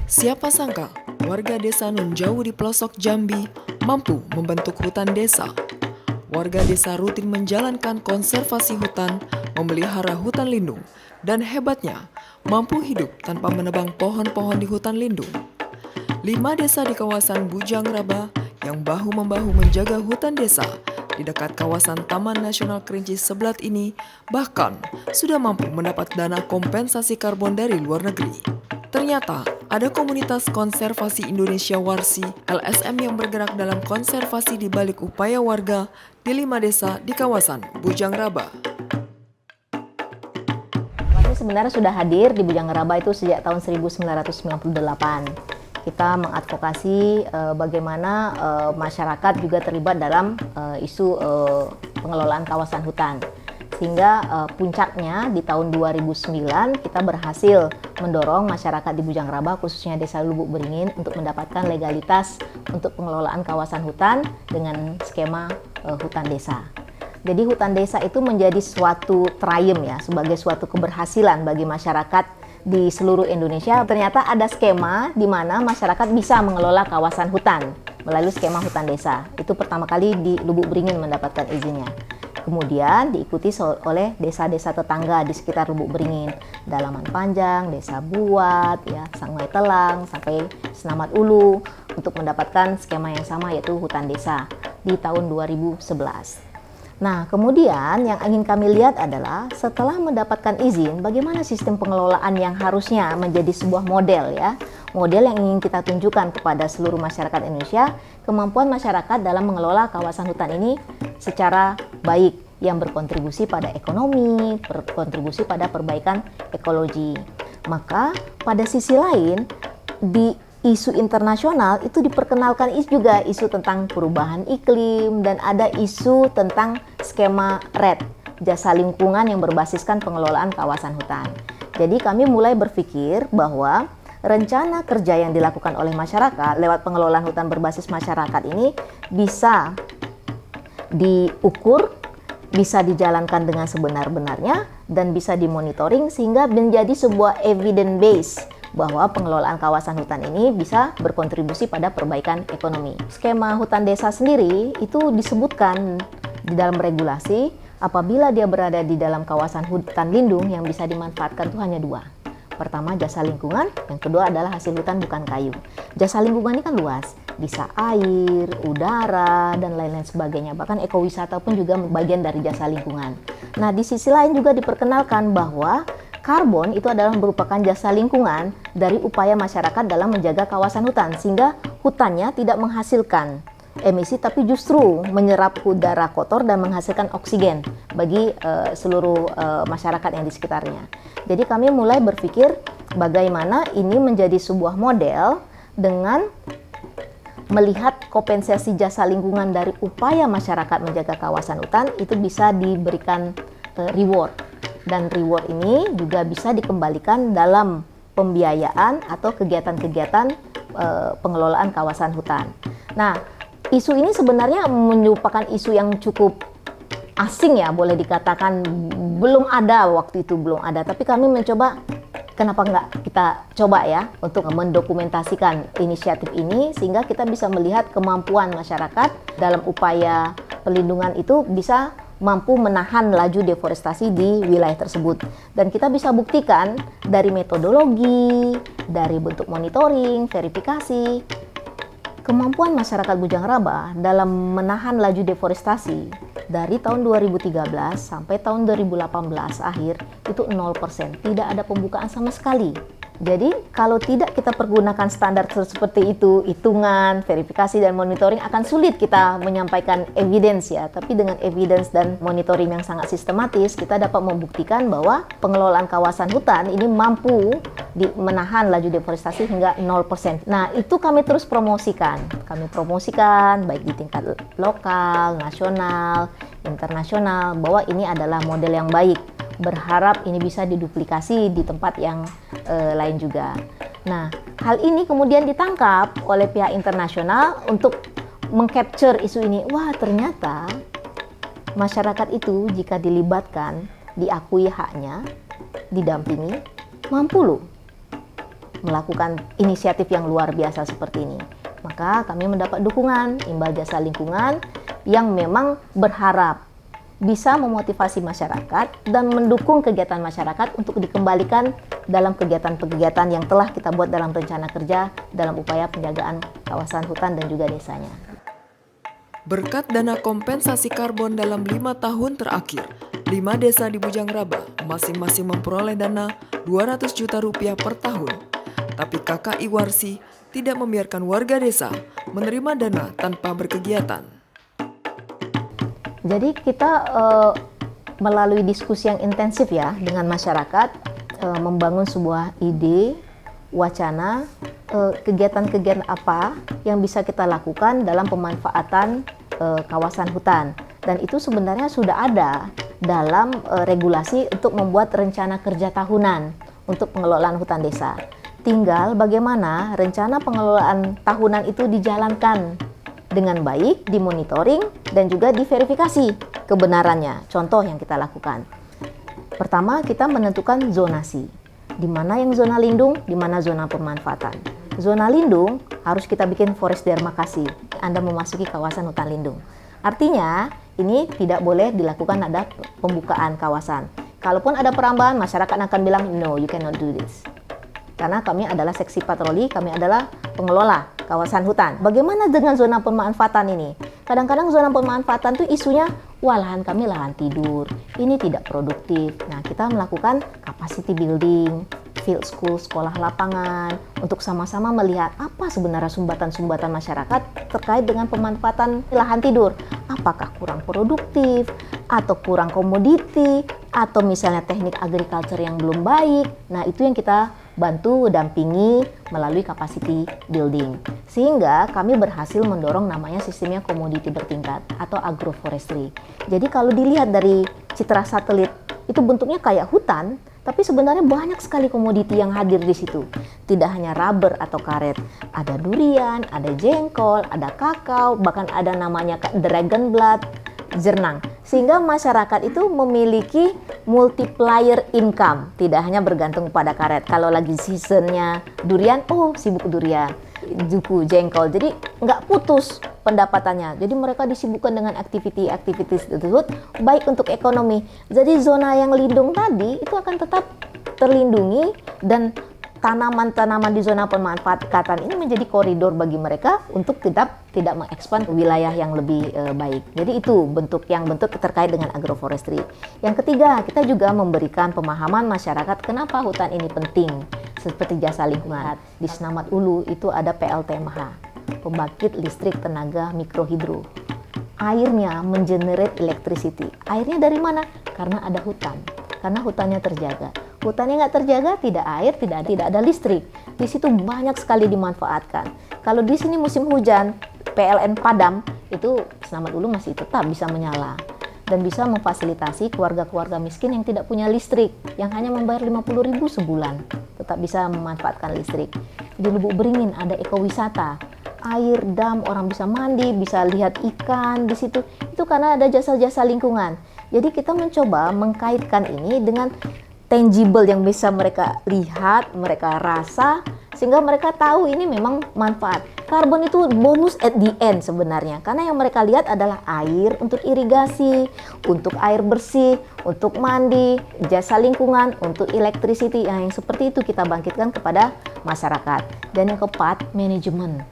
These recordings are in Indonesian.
Siapa sangka warga desa Nunjau di pelosok Jambi mampu membentuk hutan desa. Warga desa rutin menjalankan konservasi hutan, memelihara hutan lindung, dan hebatnya mampu hidup tanpa menebang pohon-pohon di hutan lindung. 5 desa di kawasan Bujang Raba yang bahu-membahu menjaga hutan desa di dekat kawasan Taman Nasional Kerinci Seblat ini bahkan sudah mampu mendapat dana kompensasi karbon dari luar negeri. Ternyata ada komunitas konservasi Indonesia Warsi (LSM) yang bergerak dalam konservasi di balik upaya warga di 5 desa di kawasan Bujang Raba. Kami sebenarnya sudah hadir di Bujang Raba itu sejak tahun 1998. Kita mengadvokasi bagaimana masyarakat juga terlibat dalam isu pengelolaan kawasan hutan. Sehingga puncaknya di tahun 2009 kita berhasil mendorong masyarakat di Bujang Raba khususnya Desa Lubuk Beringin untuk mendapatkan legalitas untuk pengelolaan kawasan hutan dengan skema hutan desa. Jadi hutan desa itu menjadi suatu triumph ya, sebagai suatu keberhasilan bagi masyarakat di seluruh Indonesia. Ternyata ada skema di mana masyarakat bisa mengelola kawasan hutan melalui skema hutan desa. Itu pertama kali di Lubuk Beringin mendapatkan izinnya. Kemudian diikuti oleh desa-desa tetangga di sekitar Lubuk Beringin, Dalaman Panjang, Desa Buat, ya, Sungai Telang, sampai Senamat Ulu untuk mendapatkan skema yang sama yaitu hutan desa di tahun 2011. Nah, kemudian yang ingin kami lihat adalah setelah mendapatkan izin, bagaimana sistem pengelolaan yang harusnya menjadi sebuah model ya. Model yang ingin kita tunjukkan kepada seluruh masyarakat Indonesia, kemampuan masyarakat dalam mengelola kawasan hutan ini secara baik, yang berkontribusi pada ekonomi, berkontribusi pada perbaikan ekologi. Maka pada sisi lain, di isu internasional itu diperkenalkan juga isu tentang perubahan iklim dan ada isu tentang skema REDD, jasa lingkungan yang berbasiskan pengelolaan kawasan hutan. Jadi kami mulai berpikir bahwa rencana kerja yang dilakukan oleh masyarakat lewat pengelolaan hutan berbasis masyarakat ini bisa diukur, bisa dijalankan dengan sebenar-benarnya, dan bisa dimonitoring sehingga menjadi sebuah evidence base bahwa pengelolaan kawasan hutan ini bisa berkontribusi pada perbaikan ekonomi. Skema hutan desa sendiri itu disebutkan di dalam regulasi apabila dia berada di dalam kawasan hutan lindung yang bisa dimanfaatkan itu hanya 2. Pertama jasa lingkungan, yang kedua adalah hasil hutan bukan kayu. Jasa lingkungan ini kan luas, bisa air, udara, dan lain-lain sebagainya. Bahkan ekowisata pun juga bagian dari jasa lingkungan. Nah, di sisi lain juga diperkenalkan bahwa karbon itu adalah merupakan jasa lingkungan dari upaya masyarakat dalam menjaga kawasan hutan, sehingga hutannya tidak menghasilkan emisi tapi justru menyerap udara kotor dan menghasilkan oksigen bagi seluruh masyarakat yang di sekitarnya. Jadi kami mulai berpikir bagaimana ini menjadi sebuah model dengan melihat kompensasi jasa lingkungan dari upaya masyarakat menjaga kawasan hutan itu bisa diberikan reward. Dan reward ini juga bisa dikembalikan dalam pembiayaan atau kegiatan-kegiatan pengelolaan kawasan hutan. Nah, isu ini sebenarnya merupakan isu yang cukup asing ya, boleh dikatakan belum ada waktu itu, belum ada. Tapi kami mencoba, kenapa nggak kita coba ya untuk mendokumentasikan inisiatif ini sehingga kita bisa melihat kemampuan masyarakat dalam upaya pelindungan itu bisa mampu menahan laju deforestasi di wilayah tersebut. Dan kita bisa buktikan dari metodologi, dari bentuk monitoring, verifikasi, kemampuan masyarakat Bujang Raba dalam menahan laju deforestasi dari tahun 2013 sampai tahun 2018 akhir itu 0%, tidak ada pembukaan sama sekali. Jadi kalau tidak kita pergunakan standar seperti itu, hitungan, verifikasi, dan monitoring akan sulit kita menyampaikan evidence ya. Tapi dengan evidence dan monitoring yang sangat sistematis, kita dapat membuktikan bahwa pengelolaan kawasan hutan ini mampu menahan laju deforestasi hingga 0%. Nah, itu kami terus promosikan. Kami promosikan baik di tingkat lokal, nasional, internasional, bahwa ini adalah model yang baik. Berharap ini bisa diduplikasi di tempat yang lain juga. Nah, hal ini kemudian ditangkap oleh pihak internasional untuk mengcapture isu ini. Wah, ternyata masyarakat itu jika dilibatkan diakui haknya, didampingi, mampu loh melakukan inisiatif yang luar biasa seperti ini. Maka kami mendapat dukungan Imbal Jasa Lingkungan yang memang berharap bisa memotivasi masyarakat dan mendukung kegiatan masyarakat untuk dikembalikan dalam kegiatan-kegiatan yang telah kita buat dalam rencana kerja dalam upaya penjagaan kawasan hutan dan juga desanya. Berkat dana kompensasi karbon dalam 5 tahun terakhir, 5 desa di Bujangraba masing-masing memperoleh dana 200 juta rupiah per tahun. Tapi KKI Warsi tidak membiarkan warga desa menerima dana tanpa berkegiatan. Jadi kita melalui diskusi yang intensif ya dengan masyarakat, membangun sebuah ide, wacana, kegiatan-kegiatan apa yang bisa kita lakukan dalam pemanfaatan kawasan hutan. Dan itu sebenarnya sudah ada dalam regulasi untuk membuat rencana kerja tahunan untuk pengelolaan hutan desa. Tinggal bagaimana rencana pengelolaan tahunan itu dijalankan dengan baik, dimonitoring, dan juga diverifikasi kebenarannya. Contoh yang kita lakukan. Pertama, kita menentukan zonasi. Di mana yang zona lindung, di mana zona pemanfaatan. Zona lindung harus kita bikin forest demarkasi. Anda memasuki kawasan hutan lindung. Artinya, ini tidak boleh dilakukan ada pembukaan kawasan. Kalaupun ada perambahan, masyarakat akan bilang, no, you cannot do this. Karena kami adalah seksi patroli, kami adalah pengelola kawasan hutan. Bagaimana dengan zona pemanfaatan ini? Kadang-kadang zona pemanfaatan itu isunya, wah lahan kami lahan tidur, ini tidak produktif. Nah, kita melakukan capacity building, field school, sekolah lapangan, untuk sama-sama melihat apa sebenarnya sumbatan-sumbatan masyarakat terkait dengan pemanfaatan lahan tidur. Apakah kurang produktif, atau kurang komoditi, atau misalnya teknik agriculture yang belum baik. Nah, itu yang kita bantu dampingi melalui capacity building. Sehingga kami berhasil mendorong namanya sistemnya komoditi bertingkat atau agroforestry. Jadi kalau dilihat dari citra satelit, itu bentuknya kayak hutan, tapi sebenarnya banyak sekali komoditi yang hadir di situ. Tidak hanya rubber atau karet, ada durian, ada jengkol, ada kakao, bahkan ada namanya dragon blood, jernang. Sehingga masyarakat itu memiliki multiplier income, tidak hanya bergantung pada karet. Kalau lagi seasonnya durian, oh sibuk durian, juku, jengkol. Jadi nggak putus pendapatannya. Jadi mereka disibukkan dengan aktivitas tersebut, baik untuk ekonomi. Jadi zona yang lindung tadi itu akan tetap terlindungi dan tanaman-tanaman di zona pemanfaatan ini menjadi koridor bagi mereka untuk tidak mengekspand ke wilayah yang lebih baik. Jadi itu bentuk terkait dengan agroforestry. Yang ketiga, kita juga memberikan pemahaman masyarakat kenapa hutan ini penting. Seperti jasa lingkungan. Di Senamat Ulu itu ada PLTMH, pembangkit listrik tenaga mikrohidro. Airnya mengenerate electricity. Airnya dari mana? Karena ada hutan. Karena hutannya terjaga. Hutannya nggak terjaga, tidak air, tidak ada listrik. Di situ banyak sekali dimanfaatkan. Kalau di sini musim hujan, PLN padam, itu Senamat Ulu masih tetap bisa menyala. Dan bisa memfasilitasi keluarga-keluarga miskin yang tidak punya listrik, yang hanya membayar 50.000 sebulan. Tetap bisa memanfaatkan listrik. Di Lubuk Beringin ada ekowisata. Air, dam, orang bisa mandi, bisa lihat ikan di situ. Itu karena ada jasa-jasa lingkungan. Jadi kita mencoba mengkaitkan ini dengan tangible yang bisa mereka lihat, mereka rasa, sehingga mereka tahu ini memang manfaat. Karbon itu bonus at the end sebenarnya, karena yang mereka lihat adalah air untuk irigasi, untuk air bersih, untuk mandi, jasa lingkungan, untuk electricity, yang seperti itu kita bangkitkan kepada masyarakat. Dan yang keempat, manajemen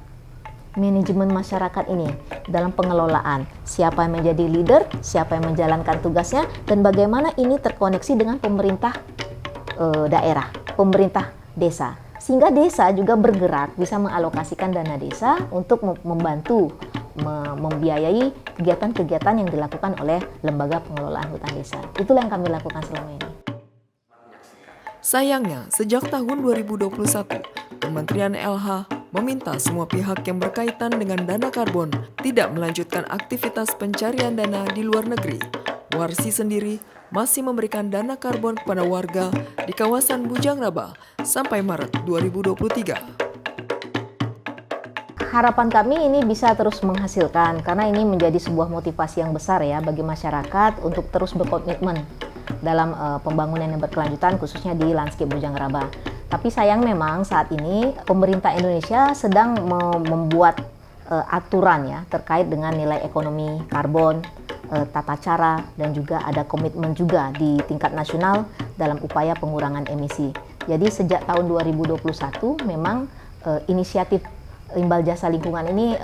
masyarakat ini dalam pengelolaan, siapa yang menjadi leader, siapa yang menjalankan tugasnya, dan bagaimana ini terkoneksi dengan pemerintah daerah, pemerintah desa, sehingga desa juga bergerak bisa mengalokasikan dana desa untuk membantu membiayai kegiatan-kegiatan yang dilakukan oleh lembaga pengelolaan hutan desa. Itulah yang kami lakukan selama ini. Sayangnya, sejak tahun 2021, Kementerian LH meminta semua pihak yang berkaitan dengan dana karbon tidak melanjutkan aktivitas pencarian dana di luar negeri. Warsi sendiri masih memberikan dana karbon kepada warga di kawasan Bujangraba sampai Maret 2023. Harapan kami ini bisa terus menghasilkan, karena ini menjadi sebuah motivasi yang besar ya bagi masyarakat untuk terus berkomitmen dalam pembangunan yang berkelanjutan khususnya di landscape Bojangraba. Tapi sayang memang saat ini pemerintah Indonesia sedang membuat aturan ya terkait dengan nilai ekonomi karbon, tata cara, dan juga ada komitmen juga di tingkat nasional dalam upaya pengurangan emisi. Jadi sejak tahun 2021 memang inisiatif imbal jasa lingkungan ini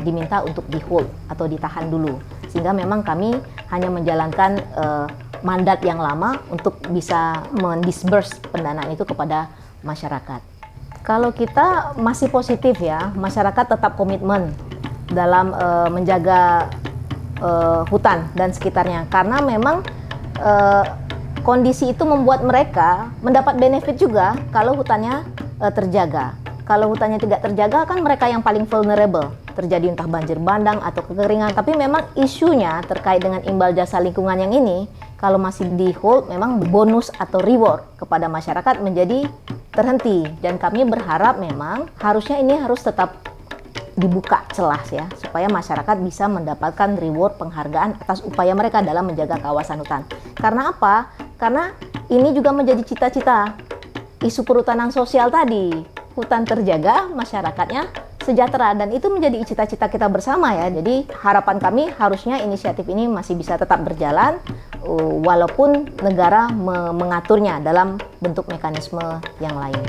diminta untuk di hold atau ditahan dulu, sehingga memang kami hanya menjalankan mandat yang lama untuk bisa mendisburse pendanaan itu kepada masyarakat. Kalau kita masih positif ya, masyarakat tetap komitmen dalam menjaga hutan dan sekitarnya, karena memang kondisi itu membuat mereka mendapat benefit juga kalau hutannya terjaga. Kalau hutannya tidak terjaga kan mereka yang paling vulnerable, terjadi entah banjir bandang atau kekeringan. Tapi memang isunya terkait dengan imbal jasa lingkungan yang ini, kalau masih di hold memang bonus atau reward kepada masyarakat menjadi terhenti. Dan kami berharap memang harusnya ini harus tetap dibuka celah ya, supaya masyarakat bisa mendapatkan reward penghargaan atas upaya mereka dalam menjaga kawasan hutan. Karena apa? Karena ini juga menjadi cita-cita isu perhutanan sosial tadi. Hutan terjaga, masyarakatnya sejahtera, dan itu menjadi cita-cita kita bersama ya. Jadi harapan kami harusnya inisiatif ini masih bisa tetap berjalan walaupun negara mengaturnya dalam bentuk mekanisme yang lain.